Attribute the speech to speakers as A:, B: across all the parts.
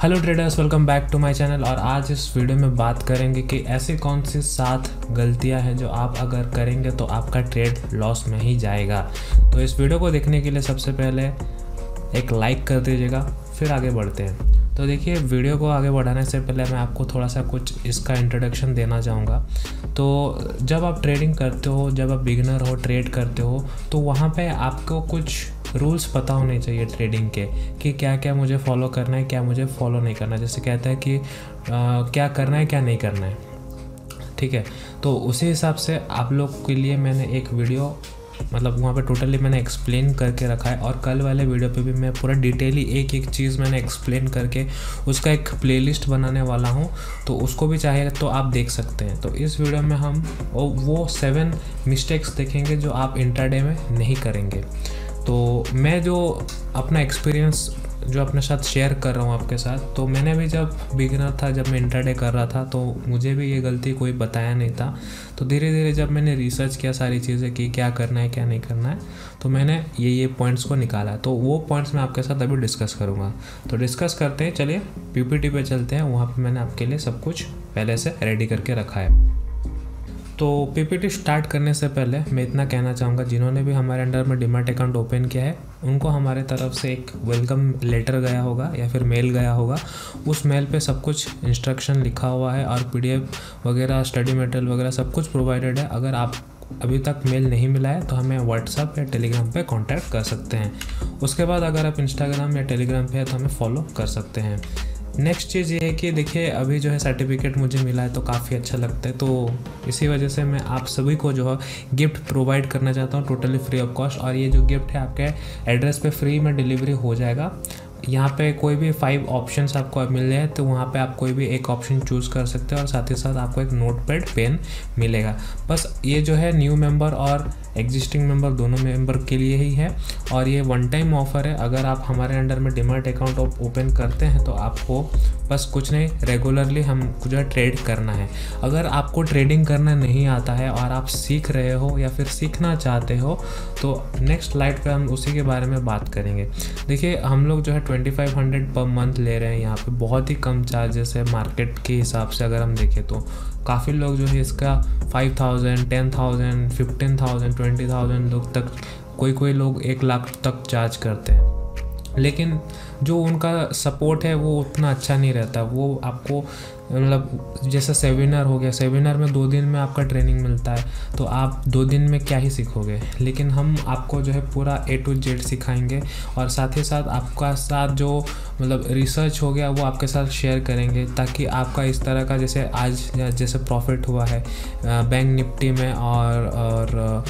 A: Hello traders, welcome back to my channel. और आज इस वीडियो में बात करेंगे कि ऐसी कौन सी 7 गलतियां हैं जो आप अगर करेंगे तो आपका ट्रेड लॉस में ही जाएगा। तो इस वीडियो को देखने के लिए सबसे पहले एक लाइक कर दीजिएगा, फिर आगे बढ़ते हैं। तो देखिए, वीडियो को आगे बढ़ाने से पहले मैं आपको थोड़ा सा कुछ इसका इंट्रोडक्शन देना चाहूँगा। तो जब आप ट्रेडिंग करते हो, जब आप बिगिनर हो, ट्रेड करते हो, तो वहाँ पे आपको कुछ रूल्स पता होने चाहिए ट्रेडिंग के कि क्या क्या मुझे फॉलो करना है, क्या मुझे फॉलो नहीं करना है। जैसे कहता है कि क्या करना है, क्या नहीं करना है, ठीक है। तो उसी हिसाब से आप लोग के लिए मैंने एक वीडियो वहाँ पे टोटली मैंने एक्सप्लेन करके रखा है। और कल वाले वीडियो पे भी मैं पूरा डिटेली एक एक चीज़ मैंने एक्सप्लेन करके उसका एक प्लेलिस्ट बनाने वाला हूँ, तो उसको भी चाहे तो आप देख सकते हैं। तो इस वीडियो में हम वो 7 मिस्टेक्स देखेंगे जो आप इंट्राडे में नहीं करेंगे। तो मैं जो अपना एक्सपीरियंस जो अपने साथ शेयर कर रहा हूँ आपके साथ, तो मैंने भी जब बिगिनर था, जब मैं इंट्राडे कर रहा था, तो मुझे भी ये गलती कोई बताया नहीं था। तो धीरे धीरे जब मैंने रिसर्च किया सारी चीज़ें कि क्या करना है क्या नहीं करना है, तो मैंने ये पॉइंट्स को निकाला। तो वो पॉइंट्स मैं आपके साथ अभी डिस्कस करूँगा। तो डिस्कस करते हैं, चलिए पीपीटी पे चलते हैं। वहाँ पर मैंने आपके लिए सब कुछ पहले से रेडी करके रखा है। तो पीपीटी स्टार्ट करने से पहले मैं इतना कहना चाहूँगा, जिन्होंने भी हमारे अंडर में डीमैट अकाउंट ओपन किया है उनको हमारे तरफ से एक वेलकम लेटर गया होगा या फिर मेल गया होगा। उस मेल पे सब कुछ इंस्ट्रक्शन लिखा हुआ है और पीडीएफ वगैरह, स्टडी मटेरियल वगैरह सब कुछ प्रोवाइडेड है। अगर आप अभी तक मेल नहीं मिला है तो हमें व्हाट्सएप या टेलीग्राम पे कांटेक्ट कर सकते हैं। उसके बाद अगर आप इंस्टाग्राम या टेलीग्राम पे है तो हमें फॉलो कर सकते हैं। नेक्स्ट चीज़ ये है कि देखिए, अभी जो है सर्टिफिकेट मुझे मिला है तो काफ़ी अच्छा लगता है। तो इसी वजह से मैं आप सभी को जो है गिफ्ट प्रोवाइड करना चाहता हूँ, टोटली फ्री ऑफ कॉस्ट। और ये जो गिफ्ट है आपके एड्रेस पे फ्री में डिलीवरी हो जाएगा। यहाँ पे कोई भी 5 ऑप्शंस आपको मिल जाए तो वहाँ पे आप कोई भी एक ऑप्शन चूज़ कर सकते हैं और साथ ही साथ आपको एक नोटपैड पेन मिलेगा। बस ये जो है न्यू मेंबर और एग्जिस्टिंग मेंबर दोनों मेंबर के लिए ही है। और ये वन टाइम ऑफ़र है। अगर आप हमारे अंडर में डीमैट अकाउंट ओपन करते हैं तो आपको बस कुछ नहीं, रेगुलरली हमको जो है ट्रेड करना है। अगर आपको ट्रेडिंग करना नहीं आता है और आप सीख रहे हो या फिर सीखना चाहते हो तो नेक्स्ट स्लाइड पे हम उसी के बारे में बात करेंगे। देखिए, हम लोग जो है 2500 पर मंथ ले रहे हैं। यहाँ पे बहुत ही कम चार्जेस है मार्केट के हिसाब से। अगर हम देखें तो काफ़ी लोग जो है इसका 5000, 10,000, 15,000, 20,000 लोग तक, कोई लोग 1 लाख तक चार्ज करते हैं। लेकिन जो उनका सपोर्ट है वो उतना अच्छा नहीं रहता। वो आपको जैसे सेमिनार हो गया, सेमिनार में 2 दिन में आपका ट्रेनिंग मिलता है, तो आप 2 दिन में क्या ही सीखोगे। लेकिन हम आपको जो है पूरा A to Z सिखाएंगे और साथ ही साथ आपका साथ जो रिसर्च हो गया वो आपके साथ शेयर करेंगे, ताकि आपका इस तरह का जैसे आज जैसे प्रॉफिट हुआ है बैंक निफ्टी में और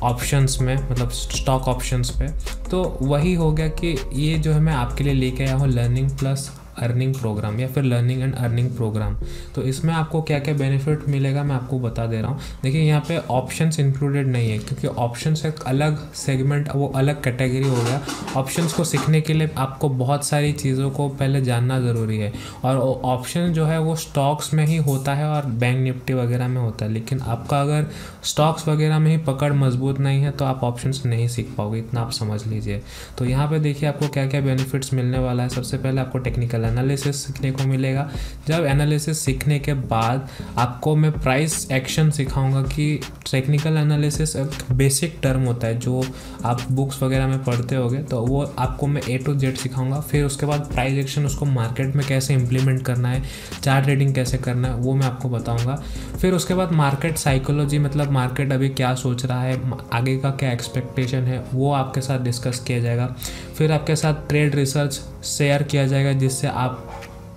A: ऑप्शंस में, स्टॉक ऑप्शंस पे, तो वही हो गया कि ये जो है मैं आपके लिए लेके आया हूँ लर्निंग प्लस अर्निंग प्रोग्राम या फिर लर्निंग एंड अर्निंग प्रोग्राम। तो इसमें आपको क्या क्या बेनिफिट मिलेगा मैं आपको बता दे रहा हूँ। देखिए, यहाँ पे ऑप्शंस इंक्लूडेड नहीं है क्योंकि ऑप्शंस एक अलग सेगमेंट, वो अलग कैटेगरी हो गया। ऑप्शंस को सीखने के लिए आपको बहुत सारी चीज़ों को पहले जानना ज़रूरी है। और ऑप्शन जो है वो स्टॉक्स में ही होता है और बैंक निफ्टी वगैरह में होता है। लेकिन आपका अगर स्टॉक्स वगैरह में ही पकड़ मजबूत नहीं है तो आप ऑप्शंस नहीं सीख पाओगे, इतना आप समझ लीजिए। तो यहाँ पे देखिए आपको क्या क्या बेनिफिट्स मिलने वाला है। सबसे पहले आपको टेक्निकल एनालिसिस सीखने को मिलेगा। जब एनालिसिस सीखने के बाद आपको मैं प्राइस एक्शन सिखाऊंगा कि टेक्निकल एनालिसिस एक बेसिक टर्म होता है जो आप बुक्स वगैरह में पढ़ते होगे, तो वो आपको मैं A to Z सिखाऊंगा। फिर उसके बाद प्राइस एक्शन, उसको मार्केट में कैसे इंप्लीमेंट करना है, चार्ट ट्रेडिंग कैसे करना है, वो मैं आपको बताऊंगा। फिर उसके बाद मार्केट साइकोलॉजी, मार्केट अभी क्या सोच रहा है, आगे का क्या एक्सपेक्टेशन है, वो आपके साथ डिस्कस किया जाएगा। फिर आपके साथ ट्रेड रिसर्च शेयर किया जाएगा जिससे आप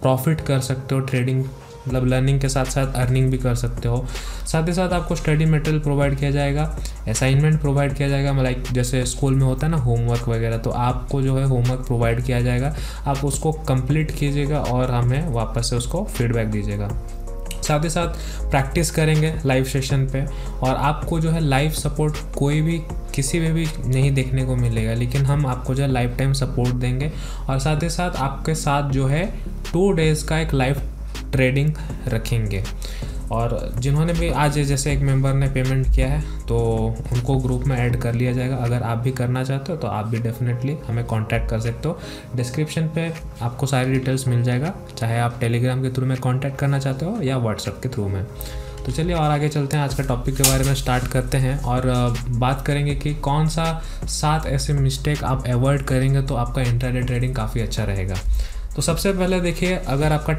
A: प्रॉफिट कर सकते हो। ट्रेडिंग लर्निंग के साथ साथ अर्निंग भी कर सकते हो। साथ ही साथ आपको स्टडी मटेरियल प्रोवाइड किया जाएगा, असाइनमेंट प्रोवाइड किया जाएगा। जैसे स्कूल में होता है ना होमवर्क वगैरह, तो आपको जो है होमवर्क प्रोवाइड किया जाएगा। आप उसको कंप्लीट कीजिएगा और हमें वापस से उसको फीडबैक दीजिएगा। साथ ही साथ प्रैक्टिस करेंगे लाइव सेशन पे। और आपको जो है लाइव सपोर्ट कोई भी किसी में भी नहीं देखने को मिलेगा, लेकिन हम आपको जो है लाइफ टाइम सपोर्ट देंगे। और साथ ही साथ आपके साथ जो है 2 डेज़ का एक लाइव ट्रेडिंग रखेंगे। और जिन्होंने भी आज जैसे एक मेंबर ने पेमेंट किया है तो उनको ग्रुप में ऐड कर लिया जाएगा। अगर आप भी करना चाहते हो तो आप भी डेफिनेटली हमें कांटेक्ट कर सकते हो। डिस्क्रिप्शन पे आपको सारी डिटेल्स मिल जाएगा, चाहे आप टेलीग्राम के थ्रू में कांटेक्ट करना चाहते हो या व्हाट्सएप के थ्रू में। तो चलिए और आगे चलते हैं, आज का टॉपिक के बारे में स्टार्ट करते हैं और बात करेंगे कि कौन सा 7 ऐसे मिस्टेक आप अवॉइड करेंगे तो आपका इंट्राडे ट्रेडिंग काफ़ी अच्छा रहेगा। तो सबसे पहले देखिए, अगर आपका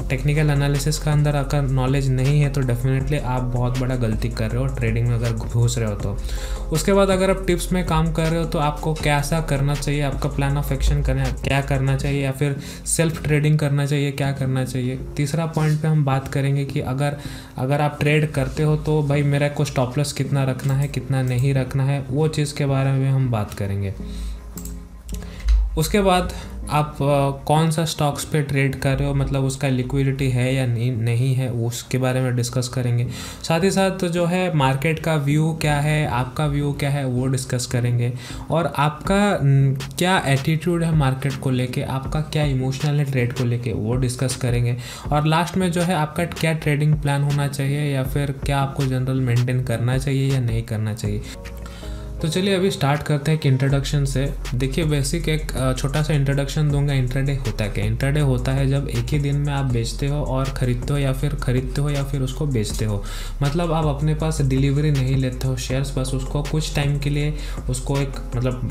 A: टेक्निकल एनालिसिस का अंदर अगर नॉलेज नहीं है तो डेफिनेटली आप बहुत बड़ा गलती कर रहे हो ट्रेडिंग में अगर घुस रहे हो तो। उसके बाद अगर आप टिप्स में काम कर रहे हो तो आपको कैसा करना चाहिए, आपका प्लान ऑफ एक्शन क्या करना चाहिए, या फिर सेल्फ ट्रेडिंग करना चाहिए, क्या करना चाहिए। तीसरा पॉइंट पे हम बात करेंगे कि अगर आप ट्रेड करते हो तो भाई मेरा को स्टॉप लॉस कितना रखना है, कितना नहीं रखना है, वो चीज़ के बारे में हम बात करेंगे। उसके बाद आप कौन सा स्टॉक्स पे ट्रेड कर रहे हो, मतलब उसका लिक्विडिटी है या नहीं है, उसके बारे में डिस्कस करेंगे। साथ ही साथ जो है मार्केट का व्यू क्या है, आपका व्यू क्या है, वो डिस्कस करेंगे। और आपका क्या एटीट्यूड है मार्केट को लेके, आपका क्या इमोशनल है ट्रेड को लेके, वो डिस्कस करेंगे। और लास्ट में जो है आपका क्या ट्रेडिंग प्लान होना चाहिए, या फिर क्या आपको जनरल मेंटेन करना चाहिए या नहीं करना चाहिए। तो चलिए अभी स्टार्ट करते हैं एक इंट्रोडक्शन से। देखिए बेसिक एक छोटा सा इंट्रोडक्शन दूंगा। इंट्राडे होता क्या? इंट्राडे होता है जब एक ही दिन में आप बेचते हो और खरीदते हो, या फिर उसको बेचते हो। मतलब आप अपने पास डिलीवरी नहीं लेते हो शेयर्स, बस उसको कुछ टाइम के लिए उसको एक मतलब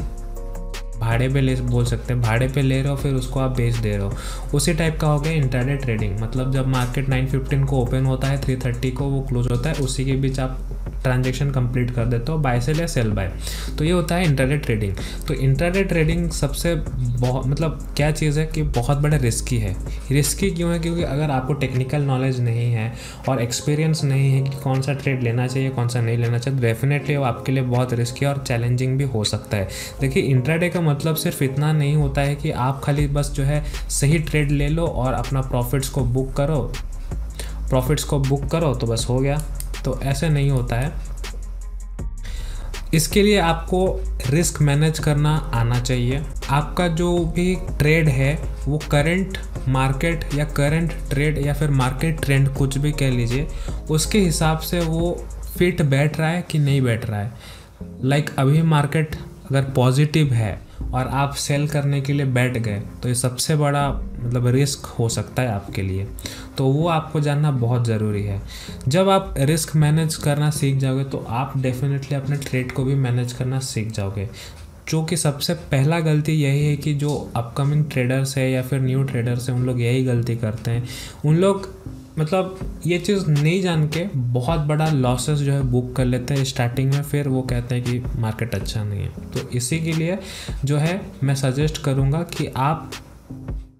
A: भाड़े पे बोल सकते हैं, भाड़े पे ले रहे हो, फिर उसको आप बेच दे रहे हो। उसी टाइप का हो गया इंट्राडे ट्रेडिंग। मतलब जब मार्केट 9:15 को ओपन होता है, 3:30 को वो क्लोज होता है, उसी के बीच आप ट्रांजेक्शन कंप्लीट कर देते हो, बाय सेल या सेल बाय। तो ये होता है इंट्राडे ट्रेडिंग। तो इंट्राडे ट्रेडिंग सबसे मतलब क्या चीज़ है कि बहुत बड़ा रिस्की है। रिस्की क्यों है? क्योंकि अगर आपको टेक्निकल नॉलेज नहीं है और एक्सपीरियंस नहीं है कि कौन सा ट्रेड लेना चाहिए, कौन सा नहीं लेना चाहिए, डेफिनेटली वो आपके लिए बहुत रिस्की और चैलेंजिंग भी हो सकता है। देखिए इंट्राडे का मतलब सिर्फ इतना नहीं होता है कि आप खाली बस जो है सही ट्रेड ले लो और अपना प्रॉफिट्स को बुक करो तो बस हो गया। तो ऐसे नहीं होता है। इसके लिए आपको रिस्क मैनेज करना आना चाहिए। आपका जो भी ट्रेड है वो करंट मार्केट या करंट ट्रेड या फिर मार्केट ट्रेंड, कुछ भी कह लीजिए, उसके हिसाब से वो फिट बैठ रहा है कि नहीं बैठ रहा है। लाइक अभी मार्केट अगर पॉजिटिव है और आप सेल करने के लिए बैठ गए तो ये सबसे बड़ा मतलब रिस्क हो सकता है आपके लिए। तो वो आपको जानना बहुत ज़रूरी है। जब आप रिस्क मैनेज करना सीख जाओगे तो आप डेफिनेटली अपने ट्रेड को भी मैनेज करना सीख जाओगे। जो कि सबसे पहला गलती यही है कि जो अपकमिंग ट्रेडर्स है या फिर न्यू ट्रेडर्स है, उन लोग यही गलती करते हैं। उन लोग मतलब ये चीज़ नहीं जान के बहुत बड़ा लॉसेस जो है बुक कर लेते हैं स्टार्टिंग में, फिर वो कहते हैं कि मार्केट अच्छा नहीं है। तो इसी के लिए जो है मैं सजेस्ट करूँगा कि आप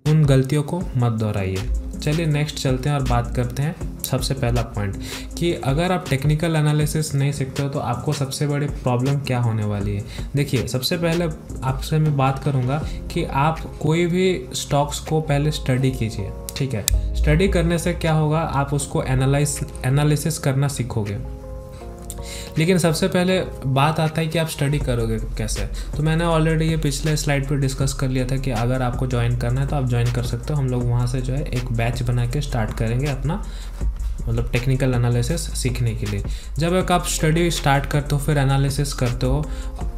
A: उन गलतियों को मत दोहराइए। चलिए नेक्स्ट चलते हैं और बात करते हैं सबसे पहला पॉइंट कि अगर आप टेक्निकल एनालिसिस नहीं सीखते हो तो आपको सबसे बड़ी प्रॉब्लम क्या होने वाली है। देखिए सबसे पहले आपसे मैं बात करूंगा कि आप कोई भी स्टॉक्स को पहले स्टडी कीजिए, ठीक है। स्टडी करने से क्या होगा, आप उसको एनालिसिस करना सीखोगे। लेकिन सबसे पहले बात आता है कि आप स्टडी करोगे कैसे। तो मैंने ऑलरेडी ये पिछले स्लाइड पे डिस्कस कर लिया था कि अगर आपको ज्वाइन करना है तो आप ज्वाइन कर सकते हो। हम लोग वहाँ से जो है एक बैच बना के स्टार्ट करेंगे अपना मतलब टेक्निकल एनालिसिस सीखने के लिए। जब एक आप स्टडी स्टार्ट करते हो फिर एनालिसिस करते हो,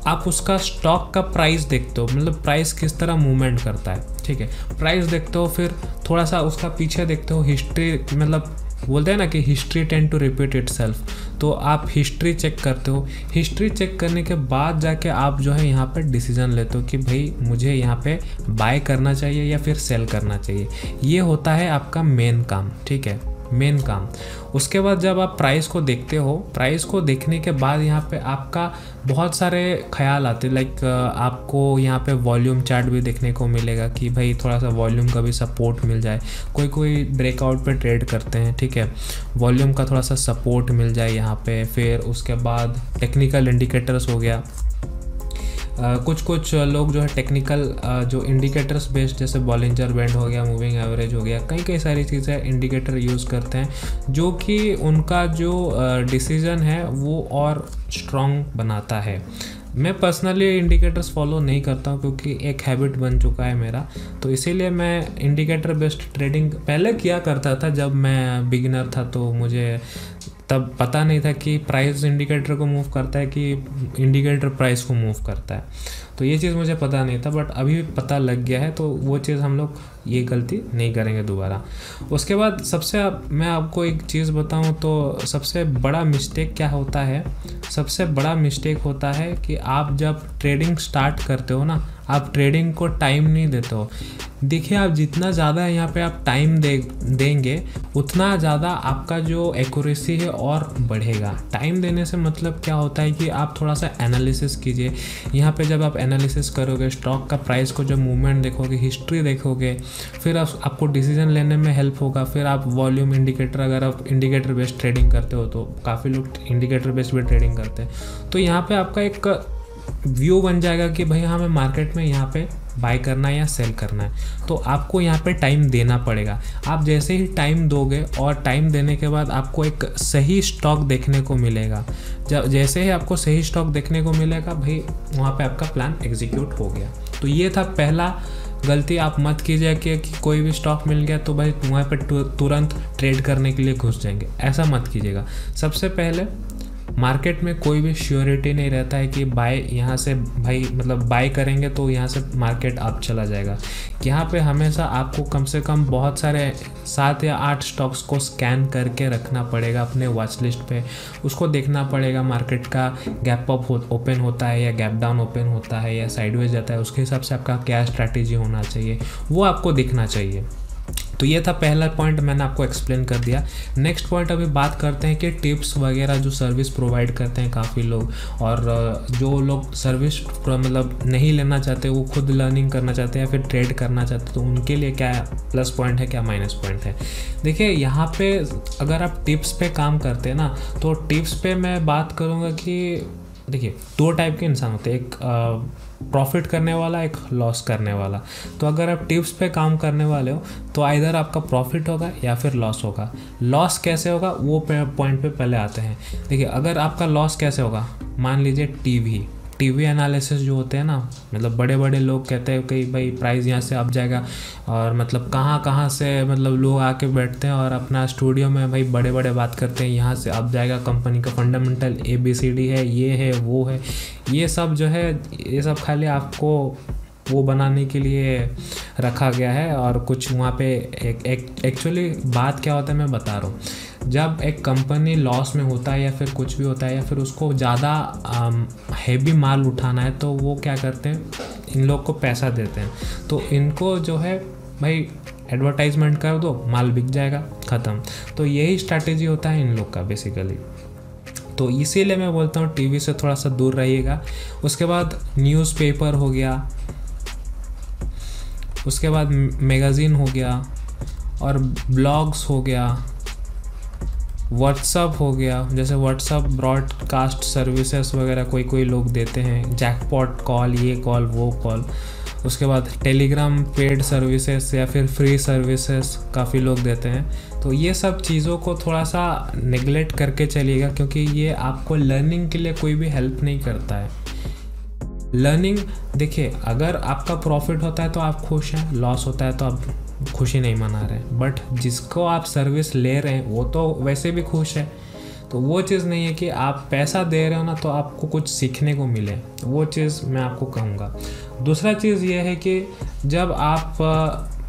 A: आप उसका स्टॉक का प्राइस देखते हो, मतलब प्राइस किस तरह मूवमेंट करता है, ठीक है। प्राइस देखते हो, फिर थोड़ा सा उसका पीछे देखते हो, हिस्ट्री, मतलब बोलते हैं ना कि history tend to repeat itself. तो आप हिस्ट्री चेक करते हो। हिस्ट्री चेक करने के बाद जाके आप जो है यहाँ पे डिसीजन लेते हो कि भाई मुझे यहाँ पे बाय करना चाहिए या फिर सेल करना चाहिए। ये होता है आपका मेन काम, ठीक है, मेन काम। उसके बाद जब आप प्राइस को देखते हो, प्राइस को देखने के बाद यहाँ पे आपका बहुत सारे ख्याल आते हैं। लाइक आपको यहाँ पे वॉल्यूम चार्ट भी देखने को मिलेगा कि भाई थोड़ा सा वॉल्यूम का भी सपोर्ट मिल जाए। कोई ब्रेकआउट पे ट्रेड करते हैं, ठीक है, वॉल्यूम का थोड़ा सा सपोर्ट मिल जाए यहाँ पे। फिर उसके बाद टेक्निकल इंडिकेटर्स हो गया। कुछ लोग जो है टेक्निकल जो इंडिकेटर्स बेस्ड, जैसे बॉलिंजर बैंड हो गया, मूविंग एवरेज हो गया, कई सारी चीज़ें इंडिकेटर यूज़ करते हैं जो कि उनका जो डिसीजन है वो और स्ट्रॉन्ग बनाता है। मैं पर्सनली इंडिकेटर्स फॉलो नहीं करता हूँ क्योंकि एक हैबिट बन चुका है मेरा, तो इसीलिए मैं इंडिकेटर बेस्ड ट्रेडिंग पहले किया करता था जब मैं बिगिनर था। तो मुझे तब पता नहीं था कि प्राइस इंडिकेटर को मूव करता है कि इंडिकेटर प्राइस को मूव करता है, तो ये चीज़ मुझे पता नहीं था, बट अभी पता लग गया है। तो वो चीज़ हम लोग ये गलती नहीं करेंगे दोबारा। उसके बाद मैं आपको एक चीज़ बताऊं तो सबसे बड़ा मिस्टेक क्या होता है, सबसे बड़ा मिस्टेक होता है कि आप जब ट्रेडिंग स्टार्ट करते हो ना, आप ट्रेडिंग को टाइम नहीं देते हो। देखिए, आप जितना ज़्यादा यहाँ पे आप टाइम देंगे उतना ज़्यादा आपका जो एक्यूरेसी है और बढ़ेगा। टाइम देने से मतलब क्या होता है कि आप थोड़ा सा एनालिसिस कीजिए। यहाँ पे जब आप एनालिसिस करोगे, स्टॉक का प्राइस को जब मूवमेंट देखोगे, हिस्ट्री देखोगे, फिर आपको डिसीजन लेने में हेल्प होगा। फिर आप वॉल्यूम इंडिकेटर, अगर आप इंडिकेटर बेस्ड ट्रेडिंग करते हो तो काफ़ी लोग इंडिकेटर बेस्ड भी ट्रेडिंग करते हैं, तो यहाँ पे आपका एक व्यू बन जाएगा कि भाई हमें मार्केट में यहाँ पे बाय करना है या सेल करना है। तो आपको यहाँ पे टाइम देना पड़ेगा। आप जैसे ही टाइम दोगे और टाइम देने के बाद आपको एक सही स्टॉक देखने को मिलेगा। जैसे ही आपको सही स्टॉक देखने को मिलेगा, भाई वहाँ पे आपका प्लान एग्जीक्यूट हो गया। तो ये था पहला गलती। आप मत कीजिए कि कोई भी स्टॉक मिल गया तो भाई वहाँ पे तुरंत ट्रेड करने के लिए घुस जाएंगे, ऐसा मत कीजिएगा। सबसे पहले मार्केट में कोई भी श्योरिटी नहीं रहता है कि बाय यहाँ से भाई मतलब बाय करेंगे तो यहाँ से मार्केट अप चला जाएगा। यहाँ पे हमेशा आपको कम से कम बहुत सारे 7 या 8 स्टॉक्स को स्कैन करके रखना पड़ेगा अपने वॉच लिस्ट पे। उसको देखना पड़ेगा मार्केट का गैप अप ओपन होता है या गैप डाउन ओपन होता है या साइडवेज जाता है, उसके हिसाब से आपका क्या स्ट्रैटेजी होना चाहिए वो आपको देखना चाहिए। तो ये था पहला पॉइंट, मैंने आपको एक्सप्लेन कर दिया। नेक्स्ट पॉइंट अभी बात करते हैं कि टिप्स वगैरह जो सर्विस प्रोवाइड करते हैं काफ़ी लोग, और जो लोग सर्विस मतलब नहीं लेना चाहते, वो खुद लर्निंग करना चाहते हैं या फिर ट्रेड करना चाहते हैं, तो उनके लिए क्या प्लस पॉइंट है, क्या माइनस पॉइंट है। देखिए, यहाँ पे अगर आप टिप्स पे काम करते हैं ना, तो टिप्स पे मैं बात करूँगा कि देखिए 2 टाइप के इंसान होते हैं, एक प्रॉफिट करने वाला, एक लॉस करने वाला। तो अगर आप टिप्स पे काम करने वाले हो तो आइदर आपका प्रॉफिट होगा या फिर लॉस होगा। लॉस कैसे होगा वो पॉइंट पे पहले आते हैं। देखिए, अगर आपका लॉस कैसे होगा, मान लीजिए टीवी एनालिसिस जो होते हैं ना, मतलब बड़े बड़े लोग कहते हैं कि भाई प्राइस यहाँ से अप जाएगा, और मतलब कहाँ से मतलब लोग आके बैठते हैं और अपना स्टूडियो में भाई बड़े बड़े बात करते हैं, यहाँ से अप जाएगा, कंपनी का फंडामेंटल ABCD है, ये है वो है। ये सब जो है, ये सब खाली आपको वो बनाने के लिए रखा गया है, और कुछ वहाँ पे एक्चुअली बात क्या होता है मैं बता रहा हूँ। जब एक कंपनी लॉस में होता है या फिर कुछ भी होता है या फिर उसको ज़्यादा हैवी माल उठाना है, तो वो क्या करते हैं, इन लोग को पैसा देते हैं। तो इनको जो है भाई एडवर्टाइजमेंट कर दो, माल बिक जाएगा, ख़त्म। तो यही स्ट्रैटेजी होता है इन लोग का बेसिकली। तो इसीलिए मैं बोलता हूँ टीवी से थोड़ा सा दूर रहिएगा। उसके बाद न्यूज़पेपर हो गया, उसके बाद मैगज़ीन हो गया, और ब्लॉग्स हो गया, व्हाट्सअप हो गया। जैसे व्हाट्सअप ब्रॉडकास्ट सर्विसेज वगैरह कोई लोग देते हैं, जैकपॉट कॉल, ये कॉल वो कॉल। उसके बाद टेलीग्राम पेड सर्विसेज या फिर फ्री सर्विसेज काफ़ी लोग देते हैं। तो ये सब चीज़ों को थोड़ा सा नेगलेक्ट करके चलिएगा, क्योंकि ये आपको लर्निंग के लिए कोई भी हेल्प नहीं करता है। लर्निंग, देखिए, अगर आपका प्रॉफिट होता है तो आप खुश हैं, लॉस होता है तो आप खुशी नहीं मना रहे, बट जिसको आप सर्विस ले रहे हैं वो तो वैसे भी खुश है। तो वो चीज़ नहीं है कि आप पैसा दे रहे हो ना तो आपको कुछ सीखने को मिले, वो चीज़ मैं आपको कहूँगा। दूसरा चीज़ ये है कि जब आप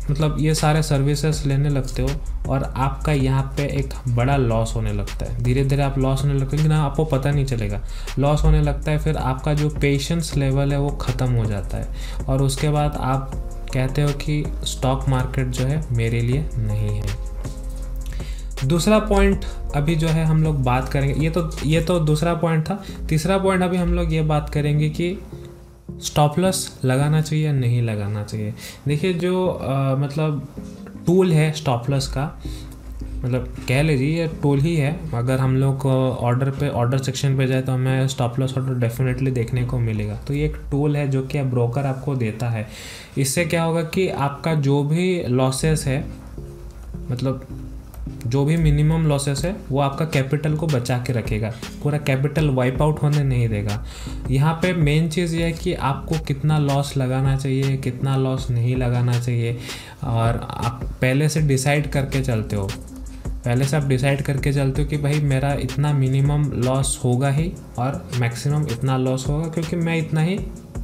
A: मतलब ये सारे सर्विसेज लेने लगते हो और आपका यहाँ पे एक बड़ा लॉस होने लगता है, धीरे धीरे आप लॉस होने लगते हैं, लेकिन आपको पता नहीं चलेगा लॉस होने लगता है। फिर आपका जो पेशेंस लेवल है वो ख़त्म हो जाता है, और उसके बाद आप कहते हो कि स्टॉक मार्केट जो है मेरे लिए नहीं है। दूसरा पॉइंट अभी जो है हम लोग बात करेंगे, ये तो दूसरा पॉइंट था। तीसरा पॉइंट अभी हम लोग ये बात करेंगे कि स्टॉप लॉस लगाना चाहिए या नहीं लगाना चाहिए। देखिए, जो मतलब टूल है स्टॉप लॉस का, मतलब कह लीजिए ये टूल ही है। अगर हम लोग ऑर्डर सेक्शन पे जाए तो हमें स्टॉप लॉस ऑर्डर डेफिनेटली देखने को मिलेगा। तो ये एक टूल है जो कि ब्रोकर आपको देता है। इससे क्या होगा कि आपका जो भी लॉसेस है, मतलब जो भी मिनिमम लॉसेस है वो आपका कैपिटल को बचा के रखेगा, पूरा कैपिटल वाइप आउट होने नहीं देगा। यहाँ पे मेन चीज़ ये है कि आपको कितना लॉस लगाना चाहिए, कितना लॉस नहीं लगाना चाहिए, और आप पहले से डिसाइड करके चलते हो। पहले से आप डिसाइड करके चलते हो कि भाई मेरा इतना मिनिमम लॉस होगा ही और मैक्सिमम इतना लॉस होगा, क्योंकि मैं इतना ही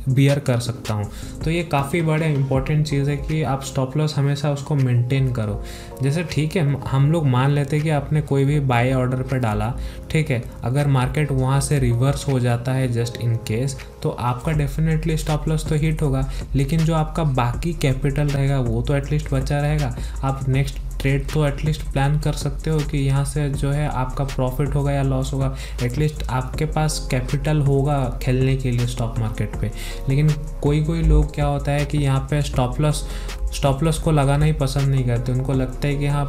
A: बियर कर सकता हूँ। तो ये काफ़ी बड़ा इंपॉर्टेंट चीज़ है कि आप स्टॉप लॉस हमेशा उसको मेंटेन करो। जैसे ठीक है, हम लोग मान लेते हैं कि आपने कोई भी बाय ऑर्डर पे डाला, ठीक है, अगर मार्केट वहाँ से रिवर्स हो जाता है जस्ट इन केस, तो आपका डेफिनेटली स्टॉप लॉस तो हिट होगा, लेकिन जो आपका बाकी कैपिटल रहेगा वो तो एटलीस्ट बचा रहेगा। आप नेक्स्ट ट्रेड तो एटलीस्ट प्लान कर सकते हो कि यहाँ से जो है आपका प्रॉफिट होगा या लॉस होगा, एटलीस्ट आपके पास कैपिटल होगा खेलने के लिए स्टॉक मार्केट पे। लेकिन कोई लोग क्या होता है कि यहाँ पे स्टॉप लॉस को लगाना ही पसंद नहीं करते। उनको लगता है कि हाँ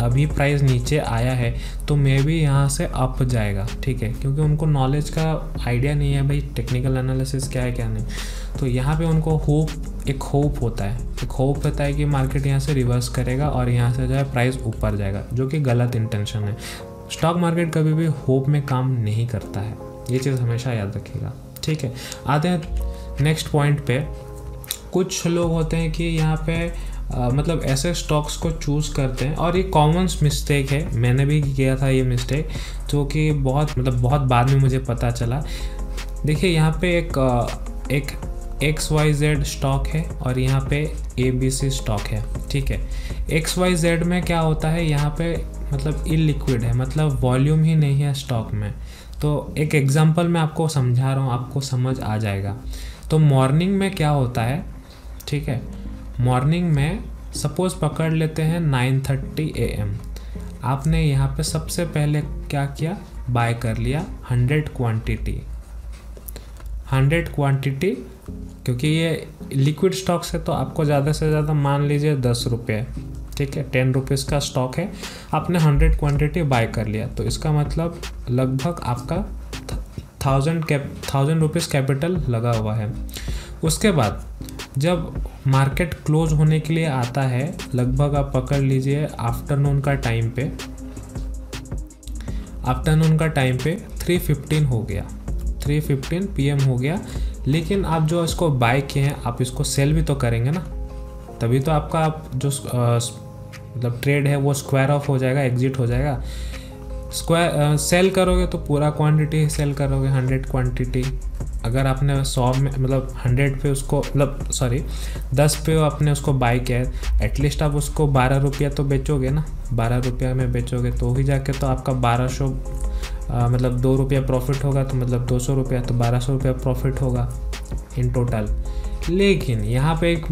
A: अभी प्राइस नीचे आया है तो मे भी यहाँ से अप जाएगा, ठीक है, क्योंकि उनको नॉलेज का आइडिया नहीं है भाई टेक्निकल एनालिसिस क्या है क्या नहीं। तो यहाँ पे उनको एक होप होता है कि मार्केट यहाँ से रिवर्स करेगा और यहाँ से जो है प्राइस ऊपर जाएगा, जो कि गलत इंटेंशन है। स्टॉक मार्केट कभी भी होप में काम नहीं करता है, ये चीज़ हमेशा याद रखिएगा, ठीक है। आते हैं नेक्स्ट पॉइंट पे। कुछ लोग होते हैं कि यहाँ पे मतलब ऐसे स्टॉक्स को चूज़ करते हैं, और ये कॉमन मिस्टेक है, मैंने भी किया था ये मिस्टेक, जो कि बहुत बाद में मुझे पता चला। देखिए यहाँ पे एक XYZ स्टॉक है और यहाँ पे ABC स्टॉक है, ठीक है। XYZ में क्या होता है, यहाँ पे मतलब इलिक्विड है, मतलब वॉल्यूम ही नहीं है स्टॉक में। तो एक एग्जांपल मैं आपको समझा रहा हूँ, आपको समझ आ जाएगा। तो मॉर्निंग में क्या होता है, ठीक है, मॉर्निंग में सपोज़ पकड़ लेते हैं 9:30 AM। आपने यहाँ पे सबसे पहले क्या किया, बाय कर लिया 100 क्वांटिटी, क्योंकि ये लिक्विड स्टॉक्स है तो आपको ज़्यादा से ज़्यादा मान लीजिए 10 रुपये, ठीक है, 10 रुपीज़ का स्टॉक है, आपने 100 क्वांटिटी बाय कर लिया, तो इसका मतलब लगभग आपका 1000 रुपीज़ कैपिटल लगा हुआ है। उसके बाद जब मार्केट क्लोज होने के लिए आता है, लगभग आप पकड़ लीजिए आफ्टरनून का टाइम पे 3:15 हो गया, 3:15 PM हो गया। लेकिन आप जो इसको बाय किए हैं, आप इसको सेल भी तो करेंगे ना, तभी तो आपका जो मतलब ट्रेड है वो स्क्वायर ऑफ हो जाएगा, एग्जिट हो जाएगा। सेल करोगे तो पूरा क्वांटिटी सेल करोगे, 100 क्वांटिटी। अगर आपने 100 में मतलब 100 पे उसको मतलब 10 पे आपने उसको बाय किया है, एटलीस्ट आप उसको 12 रुपया तो बेचोगे ना, 12 रुपया में बेचोगे तो ही जाके तो आपका 1200 मतलब 2 रुपया प्रॉफिट होगा, तो मतलब 200 रुपया, तो 1200 रुपया प्रॉफिट होगा इन टोटल। लेकिन यहाँ पे एक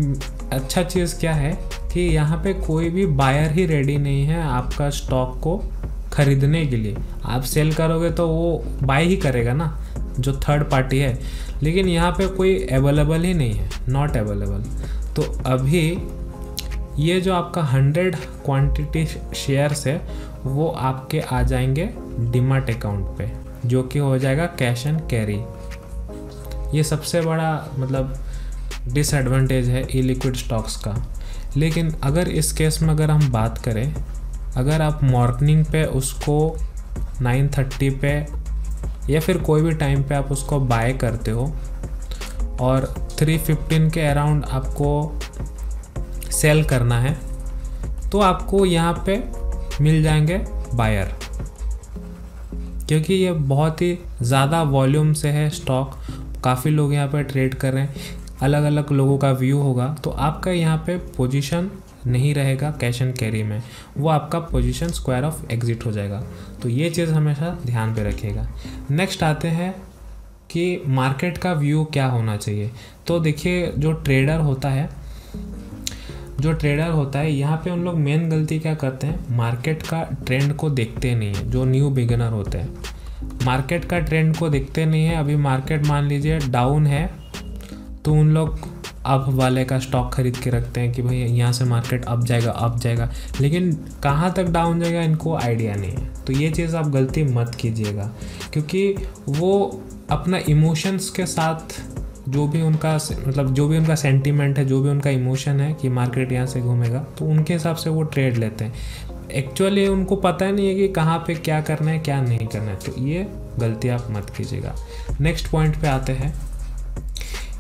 A: अच्छा चीज़ क्या है कि यहाँ पे कोई भी बायर ही रेडी नहीं है आपका स्टॉक को खरीदने के लिए। आप सेल करोगे तो वो बाय ही करेगा ना, जो थर्ड पार्टी है, लेकिन यहाँ पे कोई अवेलेबल ही नहीं है, नॉट अवेलेबल। तो अभी ये जो आपका 100 क्वांटिटी शेयर्स है वो आपके आ जाएंगे डीमैट अकाउंट पे, जो कि हो जाएगा कैश एंड कैरी। ये सबसे बड़ा मतलब डिसएडवांटेज है इलिक्विड स्टॉक्स का। लेकिन अगर इस केस में अगर हम बात करें, अगर आप मॉर्निंग पे उसको 9:30 पे या फिर कोई भी टाइम पे आप उसको बाय करते हो और 3:15 के अराउंड आपको सेल करना है, तो आपको यहाँ पे मिल जाएंगे बायर, क्योंकि ये बहुत ही ज़्यादा वॉल्यूम से है स्टॉक, काफ़ी लोग यहाँ पे ट्रेड कर रहे हैं, अलग अलग लोगों का व्यू होगा, तो आपका यहाँ पे पोजीशन नहीं रहेगा कैश एंड कैरी में, वो आपका पोजीशन स्क्वायर ऑफ एग्जिट हो जाएगा। तो ये चीज़ हमेशा ध्यान पे रखिएगा। नेक्स्ट आते हैं कि मार्केट का व्यू क्या होना चाहिए। तो देखिए जो ट्रेडर होता है यहाँ पे उन लोग मेन गलती क्या करते हैं, मार्केट का ट्रेंड को देखते नहीं है। जो न्यू बिगिनर होते हैं मार्केट का ट्रेंड को देखते नहीं है। अभी मार्केट मान लीजिए डाउन है तो उन लोग अप वाले का स्टॉक खरीद के रखते हैं कि भाई यहाँ से मार्केट अप जाएगा, लेकिन कहाँ तक डाउन जाएगा इनको आइडिया नहीं है। तो ये चीज़ आप गलती मत कीजिएगा, क्योंकि वो अपना इमोशंस के साथ जो भी उनका सेंटीमेंट है, जो भी उनका इमोशन है कि मार्केट यहाँ से घूमेगा, तो उनके हिसाब से वो ट्रेड लेते हैं। एक्चुअली उनको पता नहीं है कि कहाँ पे क्या करना है क्या नहीं करना है, तो ये गलती आप मत कीजिएगा। नेक्स्ट पॉइंट पे आते हैं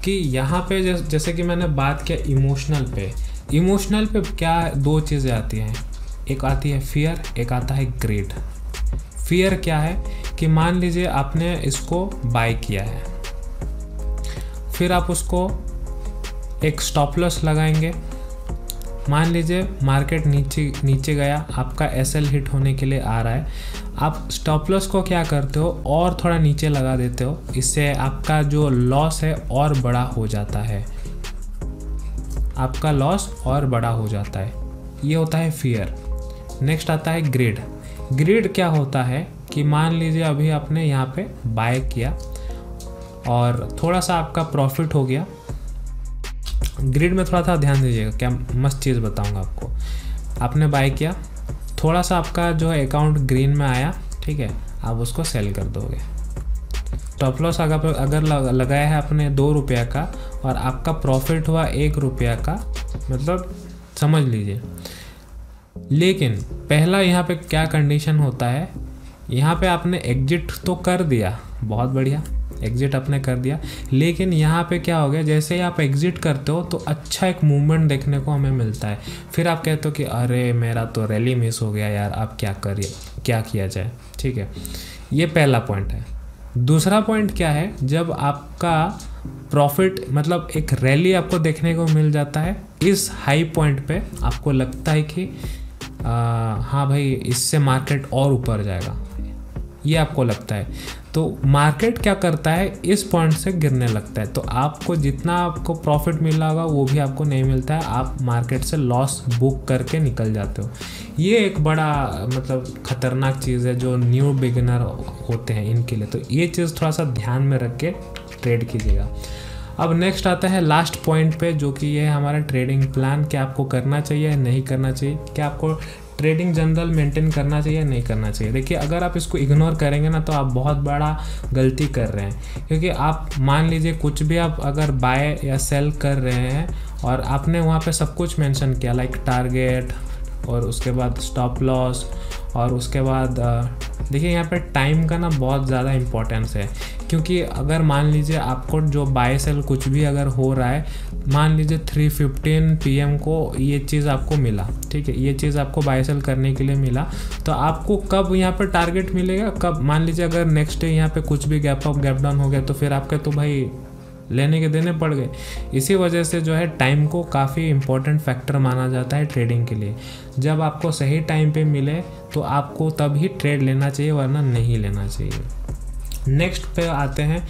A: कि यहाँ पे जैसे कि मैंने बात किया इमोशनल पे क्या दो चीज़ें आती हैं, एक आती है फियर, एक आता है ग्रीड। फियर क्या है कि मान लीजिए आपने इसको बाय किया है, फिर आप उसको एक स्टॉप लॉस लगाएंगे। मान लीजिए मार्केट नीचे गया, आपका एसएल हिट होने के लिए आ रहा है, आप स्टॉप लॉस को क्या करते हो और थोड़ा नीचे लगा देते हो, इससे आपका जो लॉस है और बड़ा हो जाता है, आपका लॉस और बड़ा हो जाता है। ये होता है फियर। नेक्स्ट आता है ग्रीड। ग्रीड क्या होता है कि मान लीजिए अभी आपने यहाँ पे बाय किया और थोड़ा सा आपका प्रॉफिट हो गया। ग्रिड में थोड़ा सा ध्यान दीजिएगा, क्या मस्त चीज़ बताऊंगा आपको। आपने बाय किया, थोड़ा सा आपका जो है अकाउंट ग्रीन में आया, ठीक है, आप उसको सेल कर दोगे। स्टॉप लॉस अगर लगाया है आपने 2 रुपया का और आपका प्रॉफिट हुआ 1 रुपया का, मतलब समझ लीजिए। लेकिन पहला यहाँ पे क्या कंडीशन होता है, यहाँ पे आपने एग्जिट तो कर दिया, बहुत बढ़िया, एग्जिट आपने कर दिया, लेकिन यहाँ पे क्या हो गया, जैसे ही आप एग्जिट करते हो तो अच्छा एक मूवमेंट देखने को हमें मिलता है। फिर आप कहते हो कि अरे मेरा तो रैली मिस हो गया यार, अब क्या किया जाए, ठीक है। ये पहला पॉइंट है। दूसरा पॉइंट क्या है, जब आपका प्रॉफिट मतलब एक रैली आपको देखने को मिल जाता है, इस हाई पॉइंट पे आपको लगता है कि हाँ भाई इससे मार्केट और ऊपर जाएगा, ये आपको लगता है, तो मार्केट क्या करता है, इस पॉइंट से गिरने लगता है। तो आपको जितना आपको प्रॉफिट मिला होगा वो भी आपको नहीं मिलता है, आप मार्केट से लॉस बुक करके निकल जाते हो। ये एक बड़ा मतलब खतरनाक चीज़ है जो न्यू बिगिनर होते हैं इनके लिए, तो ये चीज़ थोड़ा सा ध्यान में रख के ट्रेड कीजिएगा। अब नेक्स्ट आता है लास्ट पॉइंट पे, जो कि ये है हमारा ट्रेडिंग प्लान। क्या आपको करना चाहिए नहीं करना चाहिए, क्या आपको ट्रेडिंग जनरल मेंटेन करना चाहिए नहीं करना चाहिए। देखिए, अगर आप इसको इग्नोर करेंगे ना तो आप बहुत बड़ा गलती कर रहे हैं, क्योंकि आप मान लीजिए कुछ भी आप अगर बाय या सेल कर रहे हैं और आपने वहाँ पे सब कुछ मेंशन किया, लाइक टारगेट और उसके बाद स्टॉप लॉस और उसके बाद देखिए यहाँ पे टाइम का ना बहुत ज़्यादा इम्पोर्टेंस है, क्योंकि अगर मान लीजिए आपको जो बाय सेल कुछ भी अगर हो रहा है, मान लीजिए 3:15 PM को ये चीज़ आपको मिला, ठीक है, ये चीज़ आपको बाय सेल करने के लिए मिला, तो आपको कब यहाँ पे टारगेट मिलेगा, कब, मान लीजिए अगर नेक्स्ट डे यहाँ पे कुछ भी गैप अप गैप डाउन हो गया तो फिर आपके तो भाई लेने के देने पड़ गए। इसी वजह से जो है टाइम को काफ़ी इम्पोर्टेंट फैक्टर माना जाता है ट्रेडिंग के लिए। जब आपको सही टाइम पे मिले तो आपको तभी ट्रेड लेना चाहिए, वरना नहीं लेना चाहिए। नेक्स्ट पे आते हैं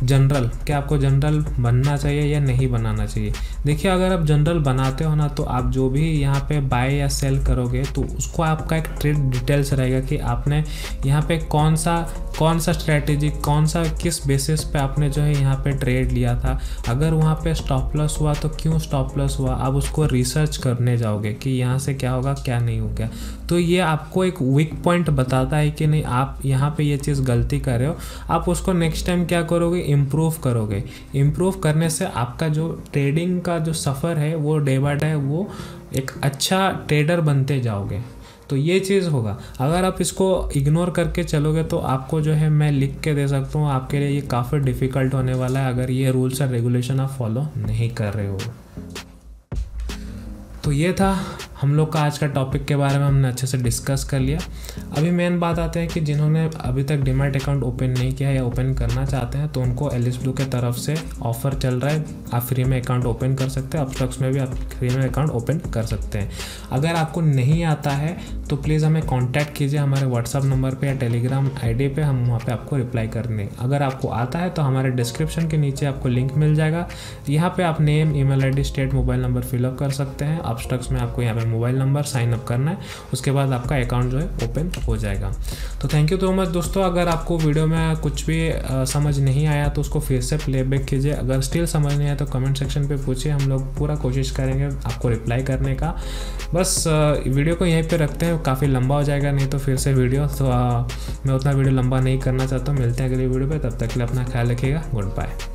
A: जनरल। क्या आपको जनरल बनना चाहिए या नहीं बनाना चाहिए। देखिए, अगर आप जनरल बनाते हो ना तो आप जो भी यहाँ पे बाय या सेल करोगे तो उसको आपका एक ट्रेड डिटेल्स रहेगा कि आपने यहाँ पे कौन सा स्ट्रैटेजी, कौन सा किस बेसिस पे आपने जो है यहाँ पे ट्रेड लिया था। अगर वहाँ पे स्टॉप लॉस हुआ तो क्यों स्टॉप लॉस हुआ, आप उसको रिसर्च करने जाओगे कि यहाँ से क्या होगा क्या नहीं हो गया। तो ये आपको एक वीक पॉइंट बताता है कि नहीं आप यहाँ पे ये चीज़ गलती कर रहे हो, आप उसको नेक्स्ट टाइम क्या करोगे, इम्प्रूव करोगे। इम्प्रूव करने से आपका जो ट्रेडिंग का जो सफ़र है वो डे बाय डे वो एक अच्छा ट्रेडर बनते जाओगे। तो ये चीज़ होगा। अगर आप इसको इग्नोर करके चलोगे तो आपको जो है मैं लिख के दे सकता हूँ, आपके लिए ये काफ़ी डिफ़िकल्ट होने वाला है अगर ये रूल्स एंड रेगुलेशन आप फॉलो नहीं कर रहे हो। तो ये था हम लोग का आज का टॉपिक के बारे में हमने अच्छे से डिस्कस कर लिया। अभी मेन बात आते हैं कि जिन्होंने अभी तक डीमैट अकाउंट ओपन नहीं किया है या ओपन करना चाहते हैं तो उनको एलिस ब्लू के तरफ से ऑफर चल रहा है, आप फ्री में अकाउंट ओपन कर सकते हैं। अपस्टॉक्स में भी आप फ्री में अकाउंट ओपन कर सकते हैं। अगर आपको नहीं आता है तो प्लीज़ हमें कॉन्टैक्ट कीजिए हमारे व्हाट्सअप नंबर पर या टेलीग्राम ID पे, हम वहाँ पर आपको रिप्लाई कर देंगे। अगर आपको आता है तो हमारे डिस्क्रिप्शन के नीचे आपको लिंक मिल जाएगा, यहाँ पर आप name, email ID, state, mobile number fill up कर सकते हैं। अपस्टॉक्स में आपको यहाँ पर मोबाइल नंबर साइन अप करना है, उसके बाद आपका अकाउंट जो है ओपन हो जाएगा। तो थैंक यू सो मच दोस्तों। अगर आपको वीडियो में कुछ भी समझ नहीं आया तो उसको फिर से प्लेबैक कीजिए। अगर स्टिल समझ नहीं आया तो कमेंट सेक्शन पे पूछिए, हम लोग पूरा कोशिश करेंगे आपको रिप्लाई करने का। बस वीडियो को यहीं पे रखते हैं, काफ़ी लंबा हो जाएगा नहीं तो फिर से वीडियो, तो मैं उतना वीडियो लंबा नहीं करना चाहता हूँ। मिलते हैं अगली वीडियो पर, तब तक के लिए अपना ख्याल रखिएगा। Good bye.